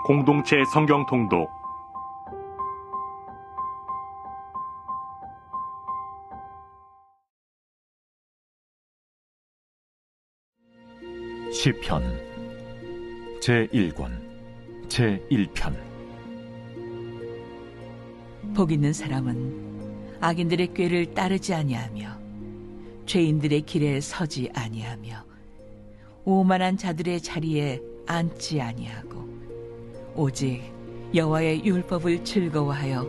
공동체 성경 통독 시편 제1권 제1편. 복 있는 사람은 악인들의 꾀를 따르지 아니하며 죄인들의 길에 서지 아니하며 오만한 자들의 자리에 앉지 아니하고 오직 여호와의 율법을 즐거워하여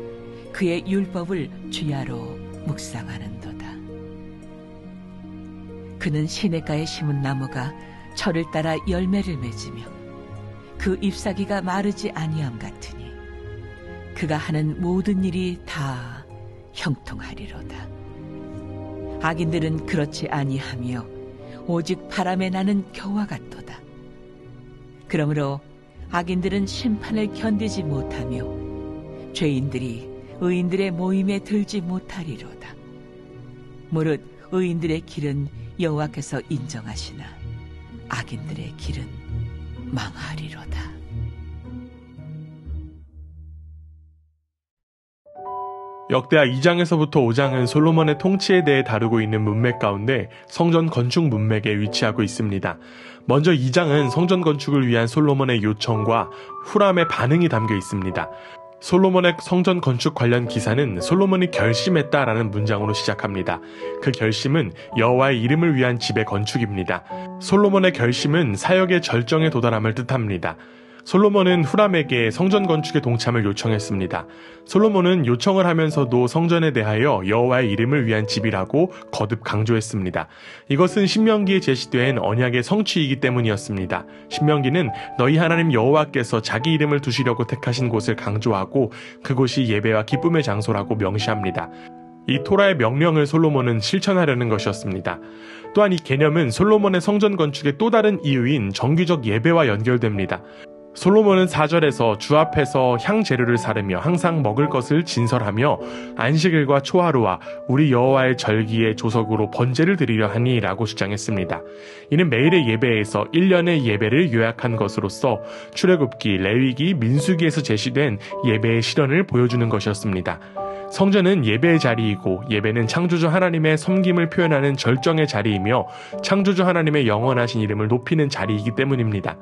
그의 율법을 주야로 묵상하는도다. 그는 시냇가에 심은 나무가 철을 따라 열매를 맺으며 그 잎사귀가 마르지 아니함 같으니 그가 하는 모든 일이 다 형통하리로다. 악인들은 그렇지 아니하며 오직 바람에 나는 겨와 같도다. 그러므로 악인들은 심판을 견디지 못하며 죄인들이 의인들의 모임에 들지 못하리로다. 무릇 의인들의 길은 여호와께서 인정하시나 악인들의 길은 망하리로다. 역대하 2장에서부터 5장은 솔로몬의 통치에 대해 다루고 있는 문맥 가운데 성전 건축 문맥에 위치하고 있습니다. 먼저 2장은 성전 건축을 위한 솔로몬의 요청과 후람의 반응이 담겨 있습니다. 솔로몬의 성전 건축 관련 기사는 솔로몬이 결심했다라는 문장으로 시작합니다. 그 결심은 여호와의 이름을 위한 집의 건축입니다. 솔로몬의 결심은 사역의 절정에 도달함을 뜻합니다. 솔로몬은 후람에게 성전 건축에 동참을 요청했습니다. 솔로몬은 요청을 하면서도 성전에 대하여 여호와의 이름을 위한 집이라고 거듭 강조했습니다. 이것은 신명기에 제시된 언약의 성취이기 때문이었습니다. 신명기는 너희 하나님 여호와께서 자기 이름을 두시려고 택하신 곳을 강조하고 그곳이 예배와 기쁨의 장소라고 명시합니다. 이 토라의 명령을 솔로몬은 실천하려는 것이었습니다. 또한 이 개념은 솔로몬의 성전 건축의 또 다른 이유인 정기적 예배와 연결됩니다. 솔로몬은 4절에서 주 앞에서 향재료를 사르며 항상 먹을 것을 진설하며 안식일과 초하루와 우리 여호와의 절기의 조석으로 번제를 드리려 하니 라고 주장했습니다. 이는 매일의 예배에서 1년의 예배를 요약한 것으로서 출애굽기, 레위기, 민수기에서 제시된 예배의 실현을 보여주는 것이었습니다. 성전은 예배의 자리이고 예배는 창조주 하나님의 섬김을 표현하는 절정의 자리이며 창조주 하나님의 영원하신 이름을 높이는 자리이기 때문입니다.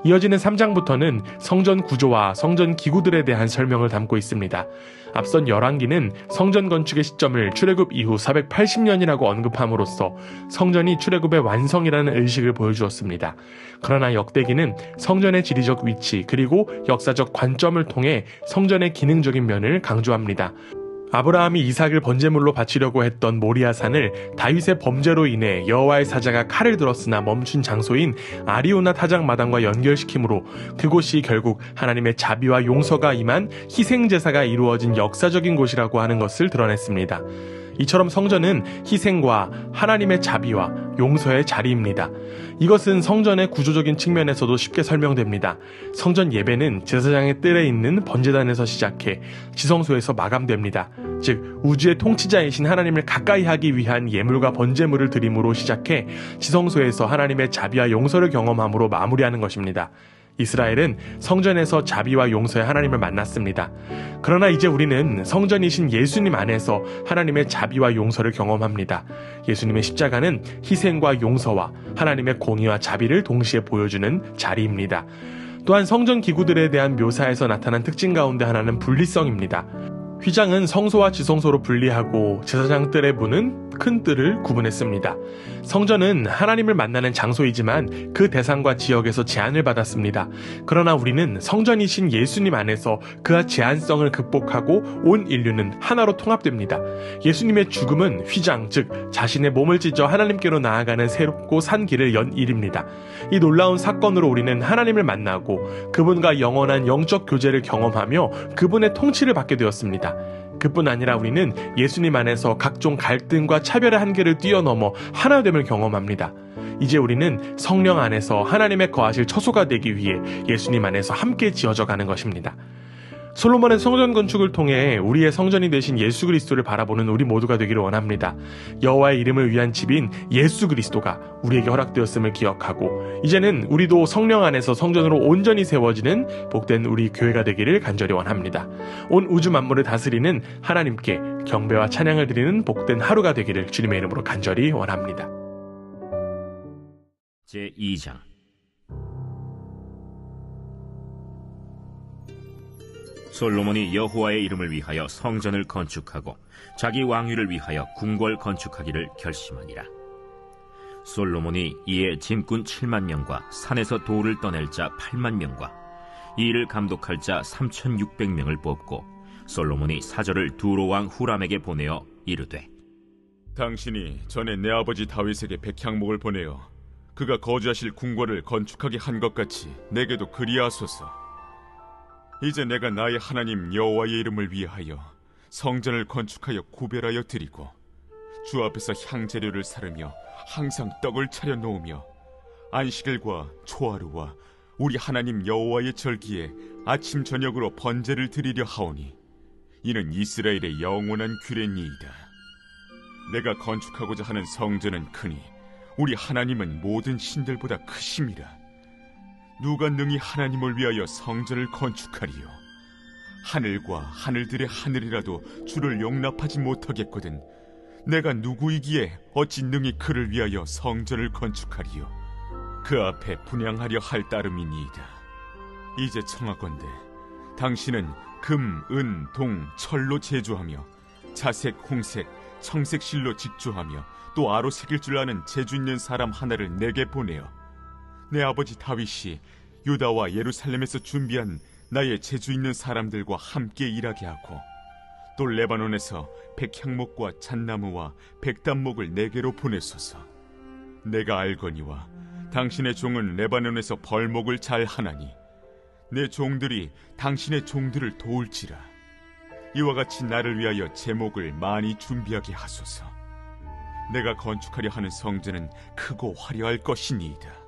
이어지는 3장부터는 성전 구조와 성전 기구들에 대한 설명을 담고 있습니다. 앞선 열왕기는 성전 건축의 시점을 출애굽 이후 480년이라고 언급함으로써 성전이 출애굽의 완성이라는 의식을 보여주었습니다. 그러나 역대기는 성전의 지리적 위치 그리고 역사적 관점을 통해 성전의 기능적인 면을 강조합니다. 아브라함이 이삭을 번제물로 바치려고 했던 모리아산을 다윗의 범죄로 인해 여호와의 사자가 칼을 들었으나 멈춘 장소인 아리오나 타작 마당과 연결시키므로 그곳이 결국 하나님의 자비와 용서가 임한 희생제사가 이루어진 역사적인 곳이라고 하는 것을 드러냈습니다. 이처럼 성전은 희생과 하나님의 자비와 용서의 자리입니다. 이것은 성전의 구조적인 측면에서도 쉽게 설명됩니다. 성전 예배는 제사장의 뜰에 있는 번제단에서 시작해 지성소에서 마감됩니다. 즉 우주의 통치자이신 하나님을 가까이 하기 위한 예물과 번제물을 드림으로 시작해 지성소에서 하나님의 자비와 용서를 경험함으로 마무리하는 것입니다. 이스라엘은 성전에서 자비와 용서의 하나님을 만났습니다. 그러나 이제 우리는 성전이신 예수님 안에서 하나님의 자비와 용서를 경험합니다. 예수님의 십자가는 희생과 용서와 하나님의 공의와 자비를 동시에 보여주는 자리입니다. 또한 성전 기구들에 대한 묘사에서 나타난 특징 가운데 하나는 분리성입니다. 휘장은 성소와 지성소로 분리하고 제사장 뜰의 문은 큰 뜰을 구분했습니다. 성전은 하나님을 만나는 장소이지만 그 대상과 지역에서 제한을 받았습니다. 그러나 우리는 성전이신 예수님 안에서 그 제한성을 극복하고 온 인류는 하나로 통합됩니다. 예수님의 죽음은 휘장, 즉 자신의 몸을 찢어 하나님께로 나아가는 새롭고 산 길을 연 일입니다. 이 놀라운 사건으로 우리는 하나님을 만나고 그분과 영원한 영적 교제를 경험하며 그분의 통치를 받게 되었습니다. 그뿐 아니라 우리는 예수님 안에서 각종 갈등과 차별의 한계를 뛰어넘어 하나됨을 경험합니다. 이제 우리는 성령 안에서 하나님의 거하실 처소가 되기 위해 예수님 안에서 함께 지어져 가는 것입니다. 솔로몬의 성전 건축을 통해 우리의 성전이 되신 예수 그리스도를 바라보는 우리 모두가 되기를 원합니다. 여호와의 이름을 위한 집인 예수 그리스도가 우리에게 허락되었음을 기억하고 이제는 우리도 성령 안에서 성전으로 온전히 세워지는 복된 우리 교회가 되기를 간절히 원합니다. 온 우주 만물을 다스리는 하나님께 경배와 찬양을 드리는 복된 하루가 되기를 주님의 이름으로 간절히 원합니다. 제2장 솔로몬이 여호와의 이름을 위하여 성전을 건축하고 자기 왕위를 위하여 궁궐 건축하기를 결심하니라. 솔로몬이 이에 짐꾼 7만 명과 산에서 돌을 떠낼 자 8만 명과 이 일을 감독할 자 3,600명을 뽑고 솔로몬이 사절을 두로 왕 후람에게 보내어 이르되 당신이 전에 내 아버지 다윗에게 백향목을 보내어 그가 거주하실 궁궐을 건축하게 한 것 같이 내게도 그리하소서. 이제 내가 나의 하나님 여호와의 이름을 위하여 성전을 건축하여 구별하여 드리고 주 앞에서 향재료를 사르며 항상 떡을 차려 놓으며 안식일과 초하루와 우리 하나님 여호와의 절기에 아침 저녁으로 번제를 드리려 하오니 이는 이스라엘의 영원한 규례니이다. 내가 건축하고자 하는 성전은 크니 우리 하나님은 모든 신들보다 크심이라. 누가 능히 하나님을 위하여 성전을 건축하리요? 하늘과 하늘들의 하늘이라도 주를 용납하지 못하겠거든 내가 누구이기에 어찌 능히 그를 위하여 성전을 건축하리요? 그 앞에 분향하려 할 따름이니이다. 이제 청하건대 당신은 금, 은, 동, 철로 제조하며 자색, 홍색, 청색 실로 직조하며 또 아로 새길 줄 아는 재주 있는 사람 하나를 내게 보내어 내 아버지 다윗이 유다와 예루살렘에서 준비한 나의 재주 있는 사람들과 함께 일하게 하고 또 레바논에서 백향목과 잣나무와 백단목을 내게로 보내소서. 내가 알거니와 당신의 종은 레바논에서 벌목을 잘 하나니 내 종들이 당신의 종들을 도울지라. 이와 같이 나를 위하여 제목을 많이 준비하게 하소서. 내가 건축하려 하는 성전은 크고 화려할 것이니이다.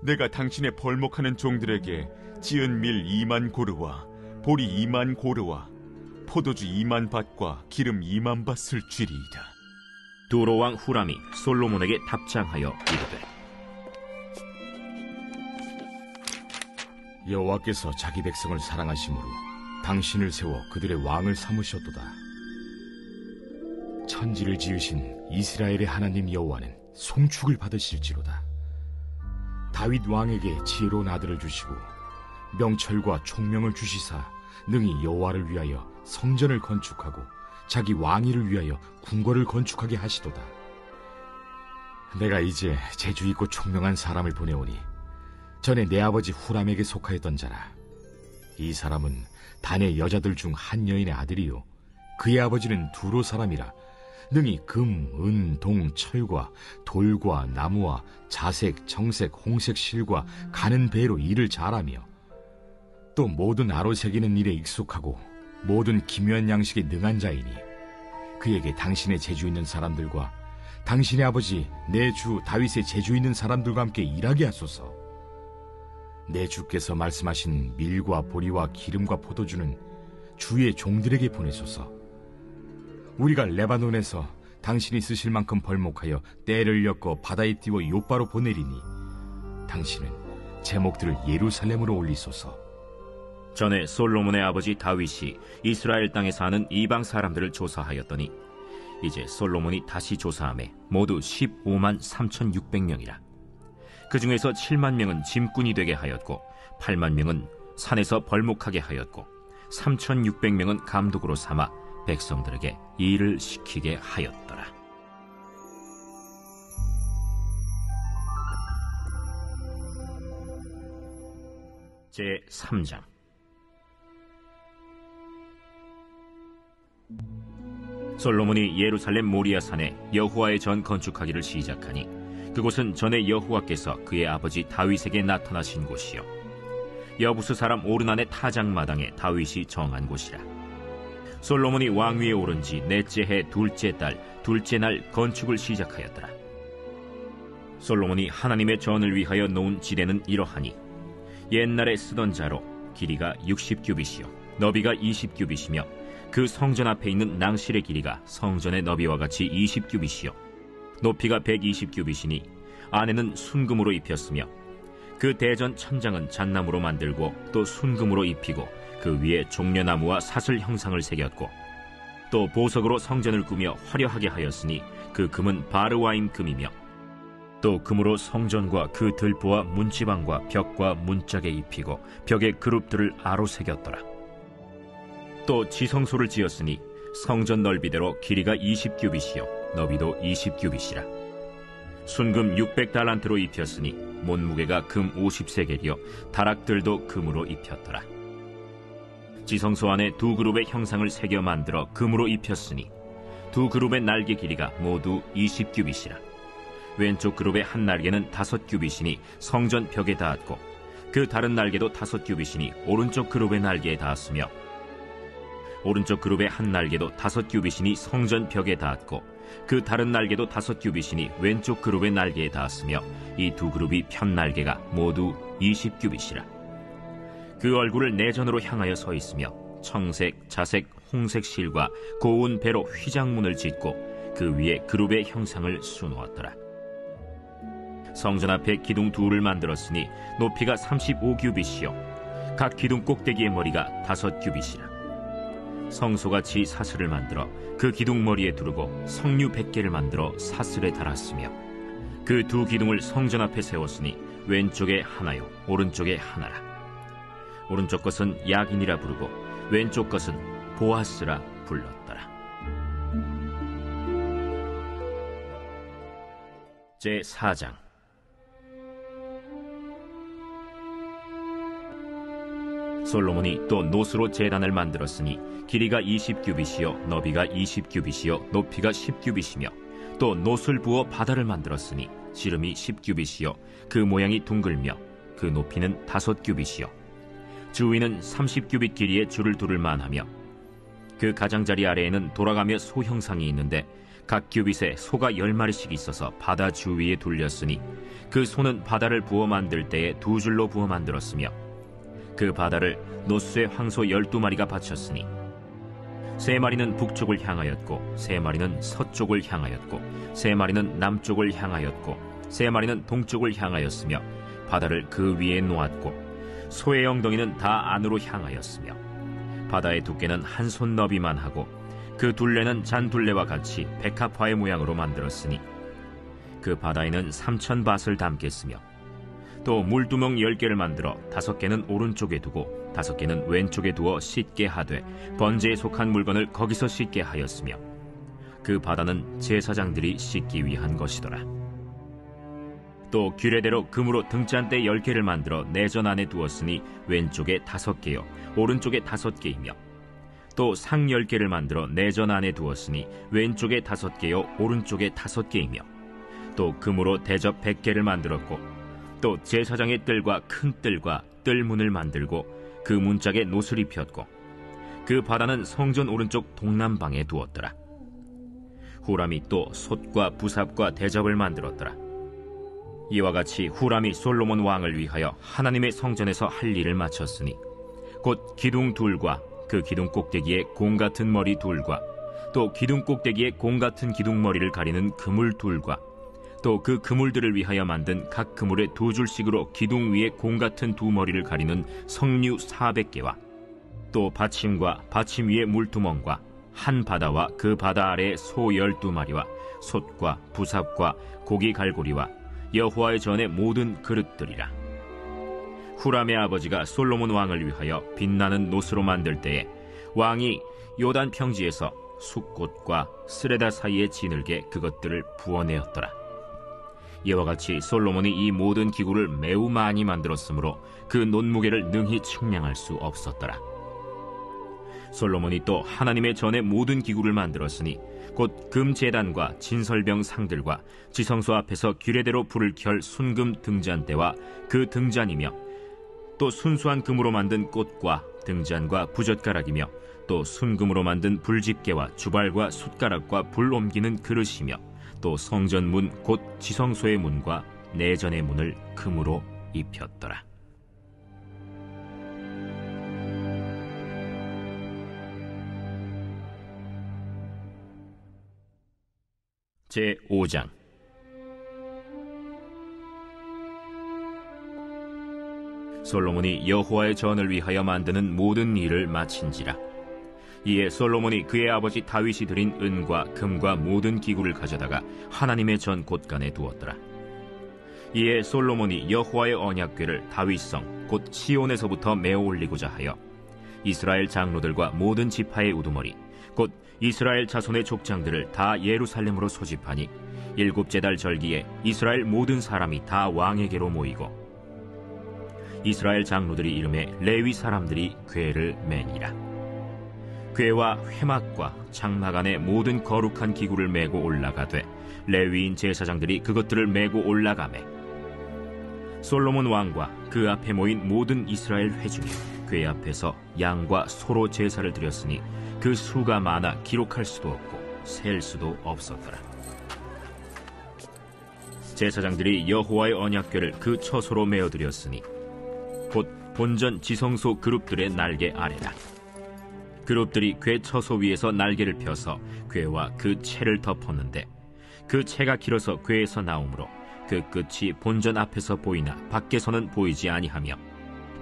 내가 당신의 벌목하는 종들에게 지은 밀 2만 고르와 보리 2만 고르와 포도주 2만 밭과 기름 2만 밭을 주리이다. 두로 왕 후람이 솔로몬에게 답장하여 이르되 여호와께서 자기 백성을 사랑하심으로 당신을 세워 그들의 왕을 삼으셨도다. 천지를 지으신 이스라엘의 하나님 여호와는 송축을 받으실지로다. 다윗 왕에게 지혜로운 아들을 주시고 명철과 총명을 주시사 능히 여호와를 위하여 성전을 건축하고 자기 왕위를 위하여 궁궐을 건축하게 하시도다. 내가 이제 재주 있고 총명한 사람을 보내오니 전에 내 아버지 후람에게 속하였던 자라. 이 사람은 단의 여자들 중 한 여인의 아들이요 그의 아버지는 두로 사람이라. 능히 금, 은, 동, 철과 돌과 나무와 자색, 청색, 홍색 실과 가는 배로 일을 잘하며 또 모든 아로 새기는 일에 익숙하고 모든 기묘한 양식에 능한 자이니 그에게 당신의 재주 있는 사람들과 당신의 아버지 내 주 다윗의 재주 있는 사람들과 함께 일하게 하소서. 내 주께서 말씀하신 밀과 보리와 기름과 포도주는 주의 종들에게 보내소서. 우리가 레바논에서 당신이 쓰실 만큼 벌목하여 떼를 엮어 바다에 띄워 요바로 보내리니 당신은 제목들을 예루살렘으로 올리소서. 전에 솔로몬의 아버지 다윗이 이스라엘 땅에 사는 이방 사람들을 조사하였더니 이제 솔로몬이 다시 조사하매 모두 15만 3,600명이라. 그 중에서 7만 명은 짐꾼이 되게 하였고 8만 명은 산에서 벌목하게 하였고 3,600명은 감독으로 삼아 백성들에게 일을 시키게 하였더라. 제3장 솔로몬이 예루살렘 모리아산에 여호와의 전 건축하기를 시작하니 그곳은 전에 여호와께서 그의 아버지 다윗에게 나타나신 곳이요 여부스 사람 오르난의 타작마당에 다윗이 정한 곳이라. 솔로몬이 왕위에 오른 지 넷째 해 둘째 달 둘째 날 건축을 시작하였더라. 솔로몬이 하나님의 전을 위하여 놓은 지대는 이러하니 옛날에 쓰던 자로 길이가 60규빗이요 너비가 20규빗이며 그 성전 앞에 있는 낭실의 길이가 성전의 너비와 같이 20규빗이요 높이가 120규빗이니 안에는 순금으로 입혔으며 그 대전 천장은 잣나무로 만들고 또 순금으로 입히고 그 위에 종려나무와 사슬 형상을 새겼고 또 보석으로 성전을 꾸며 화려하게 하였으니 그 금은 바르와임 금이며 또 금으로 성전과 그 들보와 문지방과 벽과 문짝에 입히고 벽에 그룹들을 아로 새겼더라. 또 지성소를 지었으니 성전 넓이대로 길이가 20규빗이요 너비도 20규빗이라. 순금 600달란트로 입혔으니 못무게가 금 50세겔이요 다락들도 금으로 입혔더라. 지성소 안에 두 그룹의 형상을 새겨 만들어 금으로 입혔으니 두 그룹의 날개 길이가 모두 20규빗이라. 왼쪽 그룹의 한 날개는 5규빗이니 성전 벽에 닿았고 그 다른 날개도 5규빗이니 오른쪽 그룹의 날개에 닿았으며 오른쪽 그룹의 한 날개도 5규빗이니 성전 벽에 닿았고 그 다른 날개도 5규빗이니 왼쪽 그룹의 날개에 닿았으며 이 두 그룹이 편 날개가 모두 20규빗이라. 그 얼굴을 내전으로 향하여 서 있으며 청색, 자색, 홍색 실과 고운 배로 휘장문을 짓고 그 위에 그룹의 형상을 수놓았더라. 성전 앞에 기둥 둘을 만들었으니 높이가 35규빗이요 각 기둥 꼭대기의 머리가 5규빗이라. 성소같이 사슬을 만들어 그 기둥 머리에 두르고 성류 100개를 만들어 사슬에 달았으며 그 두 기둥을 성전 앞에 세웠으니 왼쪽에 하나요 오른쪽에 하나라. 오른쪽 것은 야긴이라 부르고 왼쪽 것은 보아스라 불렀더라. 제4장. 솔로몬이 또 노스로 제단을 만들었으니 길이가 20규빗이요 너비가 20규빗이요 높이가 10규빗이며 또 노스를 부어 바다를 만들었으니 지름이 10규빗이요 그 모양이 둥글며 그 높이는 5규빗이요 주위는 30규빗 길이의 줄을 두를 만하며 그 가장자리 아래에는 돌아가며 소 형상이 있는데 각 규빗에 소가 10마리씩 있어서 바다 주위에 둘렸으니 그 소는 바다를 부어 만들 때에 두 줄로 부어 만들었으며 그 바다를 노스의 황소 12마리가 바쳤으니 3마리는 북쪽을 향하였고 3마리는 서쪽을 향하였고 3마리는 남쪽을 향하였고 3마리는 동쪽을 향하였으며 바다를 그 위에 놓았고 소의 엉덩이는 다 안으로 향하였으며 바다의 두께는 한 손 너비만 하고 그 둘레는 잔둘레와 같이 백합화의 모양으로 만들었으니 그 바다에는 3,000밭을 담겠으며 또 물두멍 10개를 만들어 5개는 오른쪽에 두고 5개는 왼쪽에 두어 씻게 하되 번제에 속한 물건을 거기서 씻게 하였으며 그 바다는 제사장들이 씻기 위한 것이더라. 또 규례대로 금으로 등잔대 10개를 만들어 내전 안에 두었으니 왼쪽에 5개요 오른쪽에 5개이며 또 상 10개를 만들어 내전 안에 두었으니 왼쪽에 5개요 오른쪽에 5개이며 또 금으로 대접 100개를 만들었고 또 제사장의 뜰과 큰 뜰과 뜰문을 만들고 그 문짝에 노슬 입혔고 그 바다는 성전 오른쪽 동남방에 두었더라. 후람이 또 솥과 부삽과 대접을 만들었더라. 이와 같이 후람이 솔로몬 왕을 위하여 하나님의 성전에서 할 일을 마쳤으니 곧 기둥 둘과 그 기둥 꼭대기에 공 같은 머리 둘과 또 기둥 꼭대기에 공 같은 기둥 머리를 가리는 그물 둘과 또 그 그물들을 위하여 만든 각 그물의 2줄씩으로 기둥 위에 공 같은 두 머리를 가리는 성류 400개와 또 받침과 받침 위에 물두멍과 한 바다와 그 바다 아래에 소 12마리와 솥과 부삽과 고기 갈고리와 여호와의 전의 모든 그릇들이라. 후람의 아버지가 솔로몬 왕을 위하여 빛나는 노스로 만들 때에 왕이 요단 평지에서 숫꽃과 스레다 사이에 지늘게 그것들을 부어내었더라. 이와 같이 솔로몬이 이 모든 기구를 매우 많이 만들었으므로 그 논무게를 능히 측량할 수 없었더라. 솔로몬이 또 하나님의 전의 모든 기구를 만들었으니 곧 금제단과 진설병 상들과 지성소 앞에서 규례대로 불을 켤 순금 등잔대와 그 등잔이며 또 순수한 금으로 만든 꽃과 등잔과 부젓가락이며 또 순금으로 만든 불집게와 주발과 숟가락과 불 옮기는 그릇이며 또 성전 문 곧 지성소의 문과 내전의 문을 금으로 입혔더라. 제5장. 솔로몬이 여호와의 전을 위하여 만드는 모든 일을 마친지라. 이에 솔로몬이 그의 아버지 다윗이 드린 은과 금과 모든 기구를 가져다가 하나님의 전 곳간에 두었더라. 이에 솔로몬이 여호와의 언약궤를 다윗성 곧 시온에서부터 메어 올리고자 하여 이스라엘 장로들과 모든 지파의 우두머리 곧 이스라엘 자손의 족장들을 다 예루살렘으로 소집하니 7째 달 절기에 이스라엘 모든 사람이 다 왕에게로 모이고 이스라엘 장로들이 이름에 레위 사람들이 궤를 매니라. 궤와 회막과 장막 안에 모든 거룩한 기구를 메고 올라가되 레위인 제사장들이 그것들을 메고 올라가매 솔로몬 왕과 그 앞에 모인 모든 이스라엘 회중이 궤 앞에서 양과 소로 제사를 드렸으니 그 수가 많아 기록할 수도 없고 셀 수도 없었더라. 제사장들이 여호와의 언약궤를 그 처소로 메어드렸으니 곧 본전 지성소 그룹들의 날개 아래라. 그룹들이 궤 처소 위에서 날개를 펴서 궤와 그 채를 덮었는데 그 채가 길어서 궤에서 나오므로 그 끝이 본전 앞에서 보이나 밖에서는 보이지 아니하며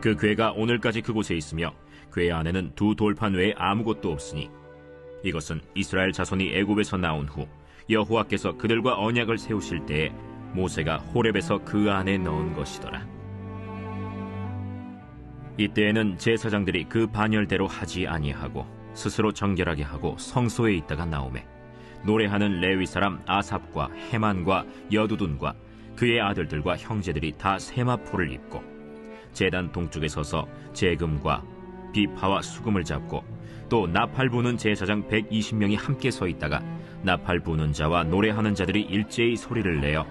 그 궤가 오늘까지 그곳에 있으며 궤 안에는 2 돌판 외에 아무것도 없으니 이것은 이스라엘 자손이 애굽에서 나온 후 여호와께서 그들과 언약을 세우실 때에 모세가 호렙에서 그 안에 넣은 것이더라. 이때에는 제사장들이 그 반열대로 하지 아니하고 스스로 정결하게 하고 성소에 있다가 나오매 노래하는 레위 사람 아삽과 헤만과 여두둔과 그의 아들들과 형제들이 다 세마포를 입고 제단 동쪽에 서서 재금과 비파와 수금을 잡고 또 나팔 부는 제사장 120명이 함께 서 있다가 나팔 부는 자와 노래하는 자들이 일제히 소리를 내어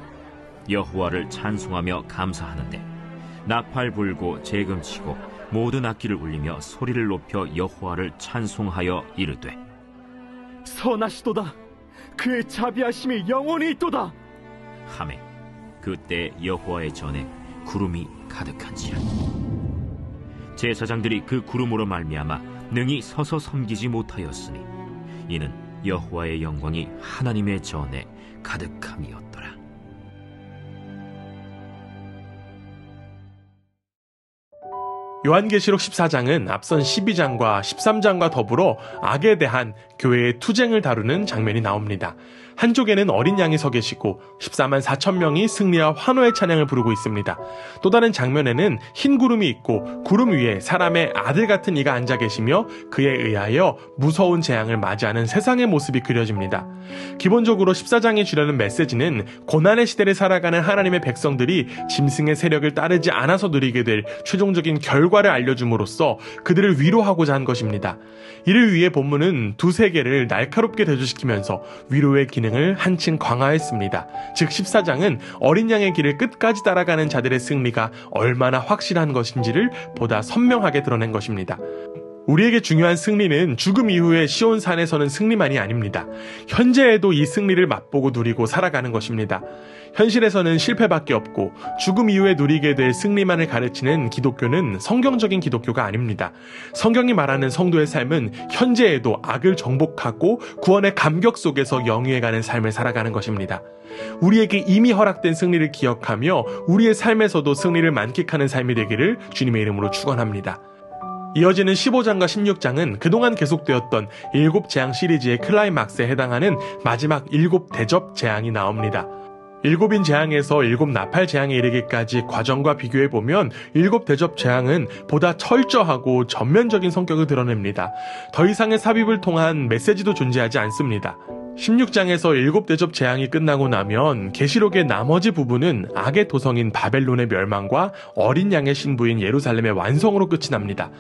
여호와를 찬송하며 감사하는데 나팔 불고 재금 치고 모든 악기를 울리며 소리를 높여 여호와를 찬송하여 이르되 선하시도다. 그의 자비하심이 영원히 있도다. 하매 그때 여호와의 전에 구름이 가득한지라. 제사장들이 그 구름으로 말미암아 능히 서서 섬기지 못하였으니 이는 여호와의 영광이 하나님의 전에 가득함이었더라. 요한계시록 14장은 앞선 12장과 13장과 더불어 악에 대한 교회의 투쟁을 다루는 장면이 나옵니다. 한쪽에는 어린 양이 서 계시고 14만 4천 명이 승리와 환호의 찬양을 부르고 있습니다. 또 다른 장면에는 흰 구름이 있고 구름 위에 사람의 아들 같은 이가 앉아 계시며 그에 의하여 무서운 재앙을 맞이하는 세상의 모습이 그려집니다. 기본적으로 14장이 주려는 메시지는 고난의 시대를 살아가는 하나님의 백성들이 짐승의 세력을 따르지 않아서 누리게 될 최종적인 결과를 알려줌으로써 그들을 위로하고자 한 것입니다. 이를 위해 본문은 두 세계를 날카롭게 대조시키면서 위로의 기능을 한층 강화했습니다. 즉 14장은 어린 양의 길을 끝까지 따라가는 자들의 승리가 얼마나 확실한 것인지를 보다 선명하게 드러낸 것입니다. 우리에게 중요한 승리는 죽음 이후의 시온산에서는 승리만이 아닙니다. 현재에도 이 승리를 맛보고 누리고 살아가는 것입니다. 현실에서는 실패밖에 없고 죽음 이후에 누리게 될 승리만을 가르치는 기독교는 성경적인 기독교가 아닙니다. 성경이 말하는 성도의 삶은 현재에도 악을 정복하고 구원의 감격 속에서 영위해가는 삶을 살아가는 것입니다. 우리에게 이미 허락된 승리를 기억하며 우리의 삶에서도 승리를 만끽하는 삶이 되기를 주님의 이름으로 축원합니다. 이어지는 15장과 16장은 그동안 계속되었던 7재앙 시리즈의 클라이막스에 해당하는 마지막 7대접 재앙이 나옵니다. 7인 재앙에서 7나팔 재앙에 이르기까지 과정과 비교해보면 7대접 재앙은 보다 철저하고 전면적인 성격을 드러냅니다. 더 이상의 삽입을 통한 메시지도 존재하지 않습니다. 16장에서 7대접 재앙이 끝나고 나면 계시록의 나머지 부분은 악의 도성인 바벨론의 멸망과 어린 양의 신부인 예루살렘의 완성으로 끝이 납니다.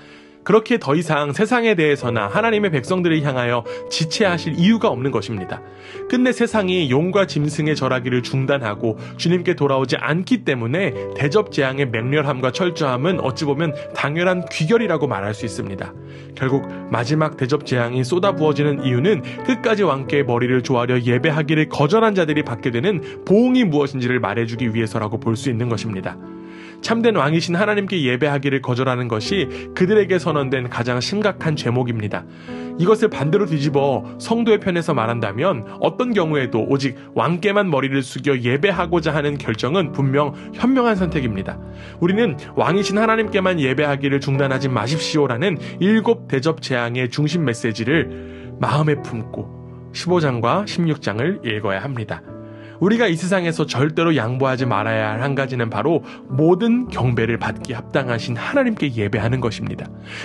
그렇게 더 이상 세상에 대해서나 하나님의 백성들을 향하여 지체하실 이유가 없는 것입니다. 끝내 세상이 용과 짐승의 절하기를 중단하고 주님께 돌아오지 않기 때문에 대접 재앙의 맹렬함과 철저함은 어찌 보면 당연한 귀결이라고 말할 수 있습니다. 결국 마지막 대접 재앙이 쏟아부어지는 이유는 끝까지 왕께 머리를 조아려 예배하기를 거절한 자들이 받게 되는 보응이 무엇인지를 말해주기 위해서라고 볼 수 있는 것입니다. 참된 왕이신 하나님께 예배하기를 거절하는 것이 그들에게 선언된 가장 심각한 죄목입니다. 이것을 반대로 뒤집어 성도의 편에서 말한다면 어떤 경우에도 오직 왕께만 머리를 숙여 예배하고자 하는 결정은 분명 현명한 선택입니다. 우리는 왕이신 하나님께만 예배하기를 중단하지 마십시오라는 7 대접 재앙의 중심 메시지를 마음에 품고 15장과 16장을 읽어야 합니다. 우리가 이 세상에서 절대로 양보하지 말아야 할 한 가지는 바로 모든 경배를 받기 합당하신 하나님께 예배하는 것입니다.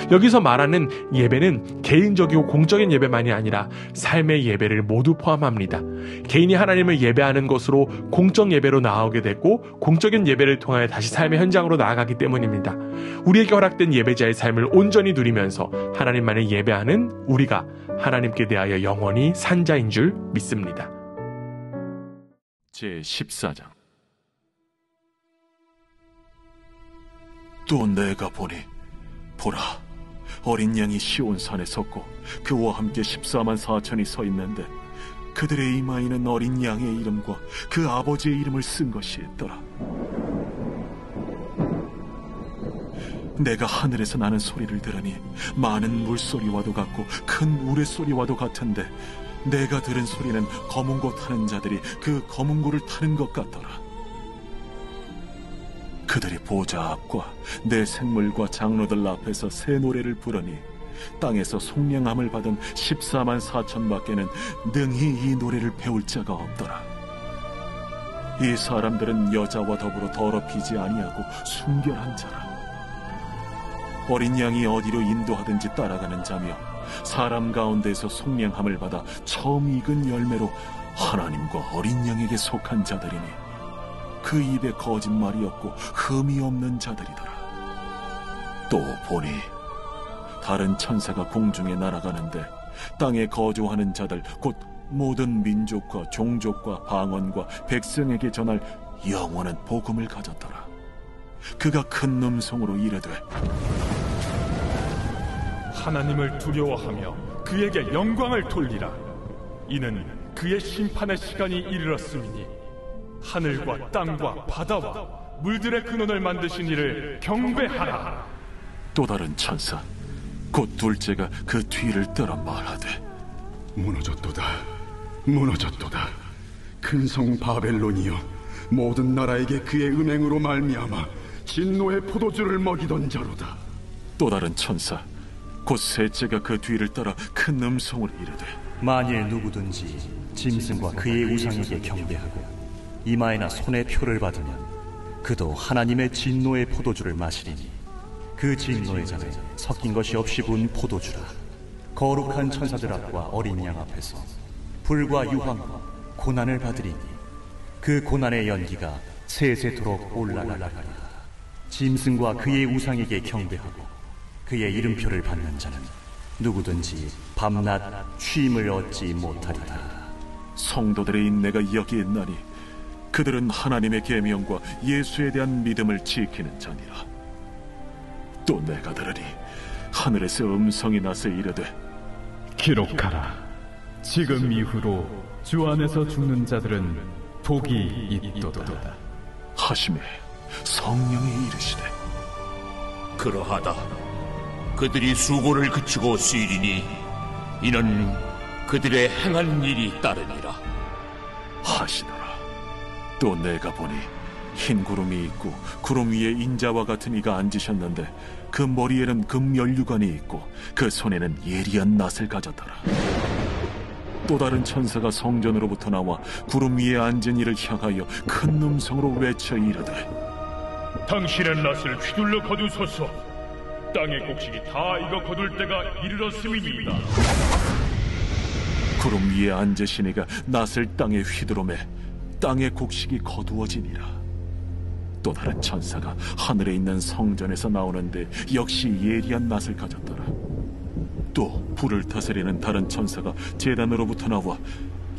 여기서 말하는 예배는 개인적이고 공적인 예배만이 아니라 삶의 예배를 모두 포함합니다. 개인이 하나님을 예배하는 것으로 공적 예배로 나아오게 됐고 공적인 예배를 통하여 다시 삶의 현장으로 나아가기 때문입니다. 우리에게 허락된 예배자의 삶을 온전히 누리면서 하나님만을 예배하는 우리가 하나님께 대하여 영원히 산 자인 줄 믿습니다. 제14장. 또 내가 보니 보라, 어린 양이 시온산에 섰고 그와 함께 14만 4천이 서 있는데 그들의 이마에는 어린 양의 이름과 그 아버지의 이름을 쓴 것이 있더라. 내가 하늘에서 나는 소리를 들으니 많은 물소리와도 같고 큰 우레소리와도 같은데 내가 들은 소리는 거문고 타는 자들이 그 거문고를 타는 것 같더라. 그들이 보좌 앞과 내 생물과 장로들 앞에서 새 노래를 부르니 땅에서 속량함을 받은 14만 4천 밖에는 능히 이 노래를 배울 자가 없더라. 이 사람들은 여자와 더불어 더럽히지 아니하고 순결한 자라. 어린 양이 어디로 인도하든지 따라가는 자며 사람 가운데서 속량함을 받아 처음 익은 열매로 하나님과 어린 양에게 속한 자들이니 그 입에 거짓말이 없고 흠이 없는 자들이더라. 또 보니 다른 천사가 공중에 날아가는데 땅에 거주하는 자들 곧 모든 민족과 종족과 방언과 백성에게 전할 영원한 복음을 가졌더라. 그가 큰 음성으로 이르되 하나님을 두려워하며 그에게 영광을 돌리라. 이는 그의 심판의 시간이 이르렀음이니 하늘과 땅과 바다와 물들의 근원을 만드신 이를 경배하라. 또 다른 천사 곧 둘째가 그 뒤를 따라 말하되 무너졌도다, 무너졌도다. 큰 성 바벨론이여, 모든 나라에게 그의 음행으로 말미암아 진노의 포도주를 먹이던 자로다. 또 다른 천사 곧 셋째가 그 뒤를 따라 큰 음성으로 이르되 만일 누구든지 짐승과 그의 우상에게 경배하고 이마에나 손에 표를 받으면 그도 하나님의 진노의 포도주를 마시리니 그 진노의 잔에 섞인 것이 없이 부은 포도주라. 거룩한 천사들 앞과 어린 양 앞에서 불과 유황과 고난을 받으리니 그 고난의 연기가 세세토록 올라가리라. 짐승과 그의 우상에게 경배하고 그의 이름표를 받는 자는 누구든지 밤낮 쉼을 얻지 못하리라. 성도들의 인내가 여기에 있나니 그들은 하나님의 계명과 예수에 대한 믿음을 지키는 자니라. 또 내가 들으니 하늘에서 음성이 나서 이르되 기록하라. 지금 이후로 주 안에서 죽는 자들은 복이 있도다 하시매 성령이 이르시되 그러하다. 그들이 수고를 그치고 쉬리니 이는 그들의 행한 일이 따르니라 하시더라. 또 내가 보니 흰 구름이 있고 구름 위에 인자와 같은 이가 앉으셨는데 그 머리에는 금 연류관이 있고 그 손에는 예리한 낫을 가졌더라. 또 다른 천사가 성전으로부터 나와 구름 위에 앉은 이를 향하여 큰 음성으로 외쳐 이르되 당신의 낫을 휘둘러 거두소서. 땅의 곡식이 다 익어 거둘 때가 이르렀음이니이다. 구름 위에 앉으신 이가 낫을 땅에 휘두르매 땅의 곡식이 거두어지니라. 또 다른 천사가 하늘에 있는 성전에서 나오는데 역시 예리한 낫을 가졌더라. 또 불을 다스리는 다른 천사가 제단으로부터 나와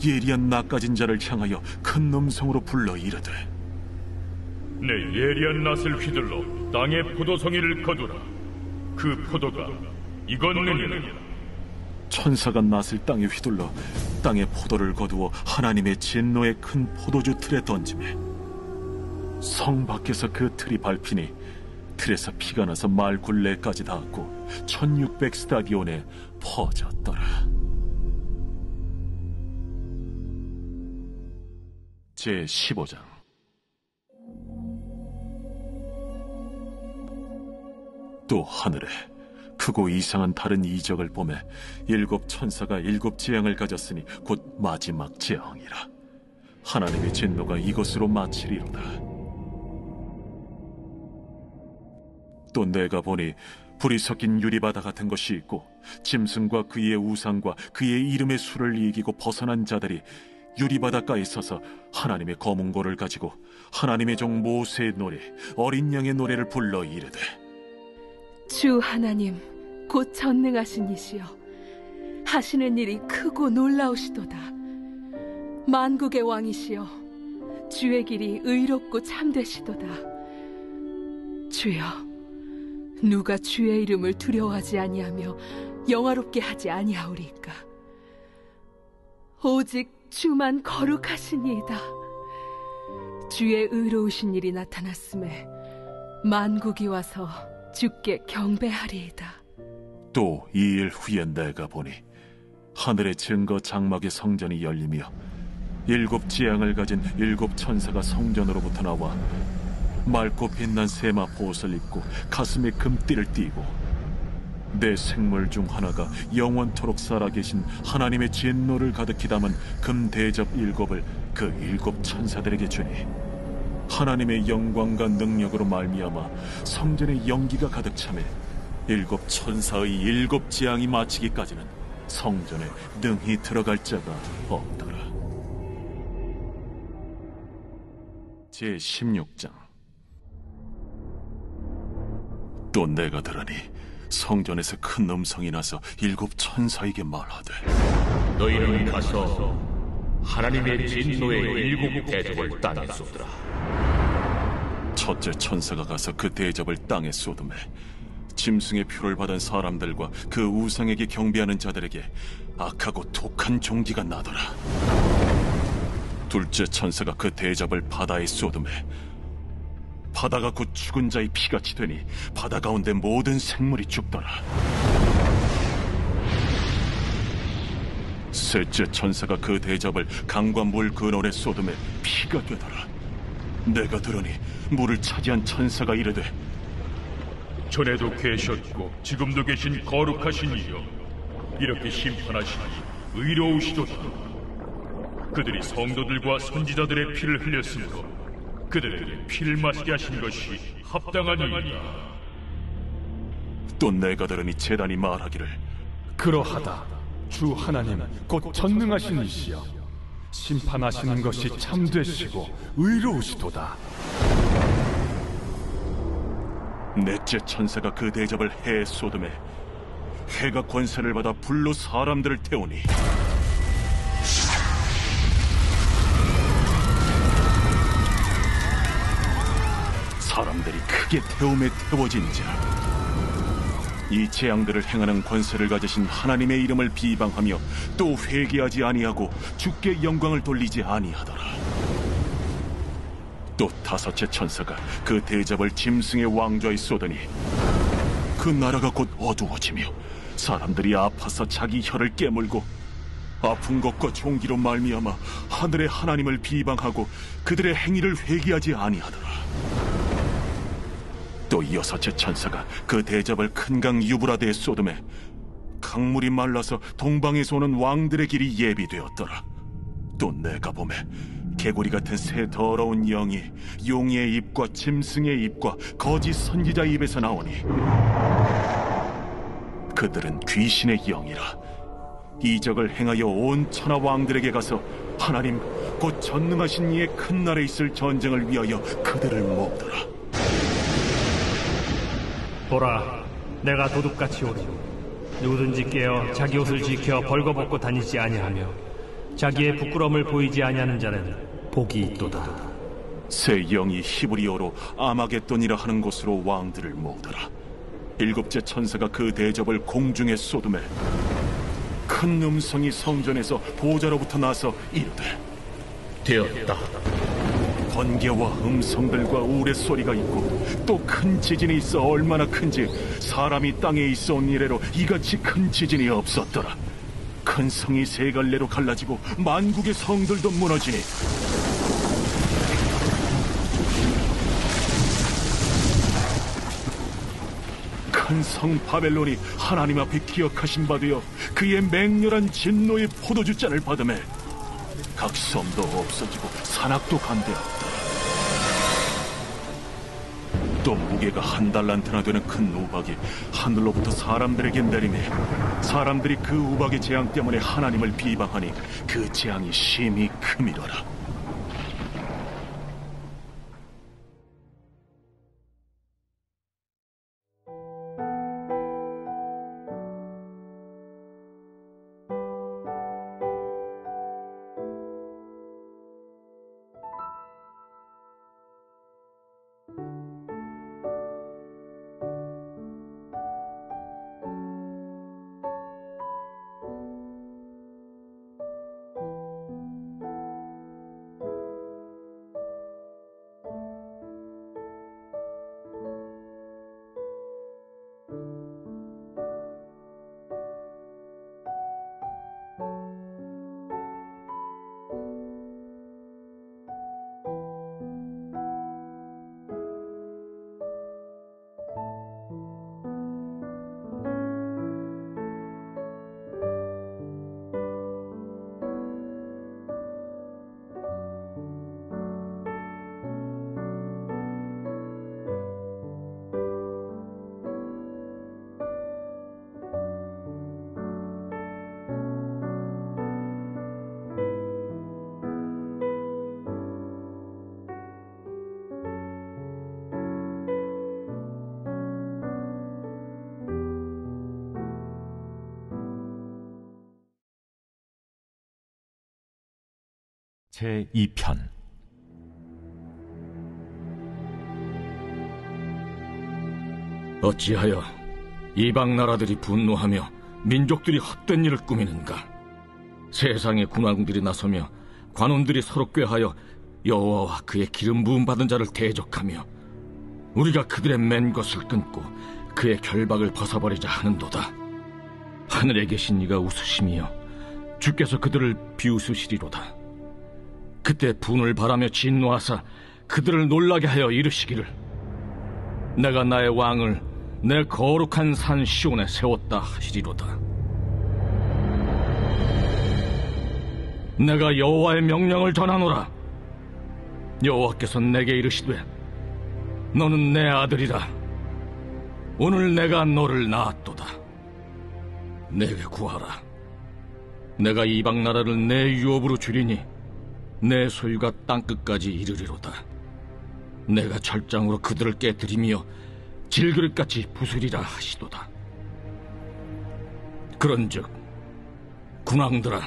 예리한 낫 가진 자를 향하여 큰 음성으로 불러 이르되 내 예리한 낫을 휘둘러 땅의 포도송이를 거두라. 그 포도가 익었느니라. 천사가 낫을 땅에 휘둘러 땅의 포도를 거두어 하나님의 진노의 큰 포도주 틀에 던지매 성 밖에서 그 틀이 밟히니 틀에서 피가 나서 말 굴레까지 닿았고 1600 스타디온에 퍼졌더라. 제15장. 또 하늘에 크고 이상한 다른 이적을 보매 7 천사가 7 재앙을 가졌으니 곧 마지막 재앙이라. 하나님의 진노가 이것으로 마치리로다. 또 내가 보니 불이 섞인 유리바다 같은 것이 있고 짐승과 그의 우상과 그의 이름의 수를 이기고 벗어난 자들이 유리바닷가에 서서 하나님의 검은고를 가지고 하나님의 종 모세의 노래 어린 양의 노래를 불러 이르되, 주 하나님 곧 전능하신 이시여, 하시는 일이 크고 놀라우시도다. 만국의 왕이시여, 주의 길이 의롭고 참되시도다. 주여, 누가 주의 이름을 두려워하지 아니하며 영화롭게 하지 아니하오리까? 오직 주만 거룩하시니이다. 주의 의로우신 일이 나타났음에 만국이 와서 주께 경배하리이다. 또 2일 후에 내가 보니 하늘의 증거 장막의 성전이 열리며 7 재앙을 가진 7 천사가 성전으로부터 나와 맑고 빛난 세마 보옷을 입고 가슴에 금띠를 띠고 내 생물 중 하나가 영원토록 살아계신 하나님의 진노를 가득히 담은 금 대접 7을 그 7 천사들에게 주니, 하나님의 영광과 능력으로 말미암아 성전에 연기가 가득 차매 7 천사의 7 재앙이 마치기까지는 성전에 능히 들어갈 자가 없더라. 제16장. 또 내가 들으니 성전에서 큰 음성이 나서 7 천사에게 말하되, 너희는 가서 하나님의 진노의 7 대접을 땅에 쏟으라. 첫째 천사가 가서 그 대접을 땅에 쏟음에 짐승의 표를 받은 사람들과 그 우상에게 경배하는 자들에게 악하고 독한 종기가 나더라. 둘째 천사가 그 대접을 바다에 쏟음에 바다가 곧 죽은 자의 피같이 되니 바다 가운데 모든 생물이 죽더라. 셋째 천사가 그 대접을 강과 물 근원에 쏟음에 피가 되더라. 내가 들으니 물을 차지한 천사가 이르되, 전에도 계셨고 지금도 계신 거룩하신 이여, 이렇게 심판하시니 의로우시도다. 그들이 성도들과 선지자들의 피를 흘렸으므로 그들에게 피를 마시게 하신 것이 합당하니이다. 또 내가 들으니 제단이 말하기를, 그러하다. 주 하나님 곧 전능하신 이시여, 심판하시는 것이 참되시고 의로우시도다. 넷째 천사가 그 대접을 해에 쏟음에 해가 권세를 받아 불로 사람들을 태우니 사람들이 크게 태움에 태워진지라. 이 재앙들을 행하는 권세를 가지신 하나님의 이름을 비방하며 또 회개하지 아니하고 주께 영광을 돌리지 아니하더라. 또 다섯째 천사가 그 대접을 짐승의 왕좌에 쏟으니 그 나라가 곧 어두워지며 사람들이 아파서 자기 혀를 깨물고 아픈 것과 종기로 말미암아 하늘의 하나님을 비방하고 그들의 행위를 회개하지 아니하더라. 또 여섯째 천사가 그 대접을 큰 강 유브라데에 쏟음에 강물이 말라서 동방에서 오는 왕들의 길이 예비되었더라. 또 내가 보매 개구리 같은 새 더러운 영이 용의 입과 짐승의 입과 거짓 선지자의 입에서 나오니 그들은 귀신의 영이라. 이적을 행하여 온 천하 왕들에게 가서 하나님 곧 전능하신 이의 큰 날에 있을 전쟁을 위하여 그들을 모으더라. 보라, 내가 도둑같이 오리니 누구든지 깨어 자기 옷을 지켜 벌거벗고 다니지 아니하며 자기의 부끄러움을 보이지 아니하는 자는 복이 있도다. 새 영이 히브리어로 아마겟돈이라 하는 곳으로 왕들을 모으더라. 일곱째 천사가 그 대접을 공중에 쏟음에 큰 음성이 성전에서 보좌로부터 나서 이르되, 되었다. 번개와 음성들과 우레소리가 있고 또 큰 지진이 있어 얼마나 큰지 사람이 땅에 있어온 이래로 이같이 큰 지진이 없었더라. 큰 성이 세 갈래로 갈라지고 만국의 성들도 무너지니 큰 성 바벨론이 하나님 앞에 기억하신 바 되어 그의 맹렬한 진노의 포도주잔을 받으매 각 섬도 없어지고 산악도 간대었다. 또 무게가 1달란트나 되는 큰 우박이 하늘로부터 사람들에게 내리매 사람들이 그 우박의 재앙 때문에 하나님을 비방하니 그 재앙이 심히 크미더라. 제2편 어찌하여 이방 나라들이 분노하며 민족들이 헛된 일을 꾸미는가? 세상의 군왕들이 나서며 관원들이 서로 꾀하여 여호와와 그의 기름 부음 받은 자를 대적하며 우리가 그들의 맨 것을 끊고 그의 결박을 벗어버리자 하는도다. 하늘에 계신 이가 웃으시며 주께서 그들을 비웃으시리로다. 그때 분을 바라며 진노하사 그들을 놀라게 하여 이르시기를 내가 나의 왕을 내 거룩한 산 시온에 세웠다 하시리로다. 내가 여호와의 명령을 전하노라. 여호와께서 내게 이르시되 너는 내 아들이라. 오늘 내가 너를 낳았도다. 내게 구하라. 내가 이방 나라를 내 유업으로 주리니 내 소유가 땅끝까지 이르리로다. 내가 철장으로 그들을 깨뜨리며 질그릇같이 부수리라 하시도다. 그런즉 군왕들아,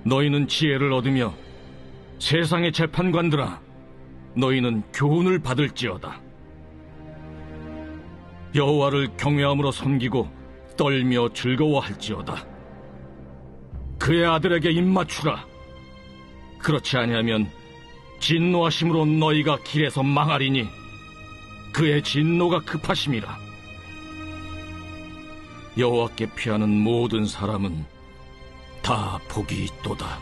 너희는 지혜를 얻으며 세상의 재판관들아, 너희는 교훈을 받을지어다. 여호와를 경외함으로 섬기고 떨며 즐거워할지어다. 그의 아들에게 입맞추라. 그렇지 아니하면 진노하심으로 너희가 길에서 망하리니 그의 진노가 급하심이라. 여호와께 피하는 모든 사람은 다 복이 있도다.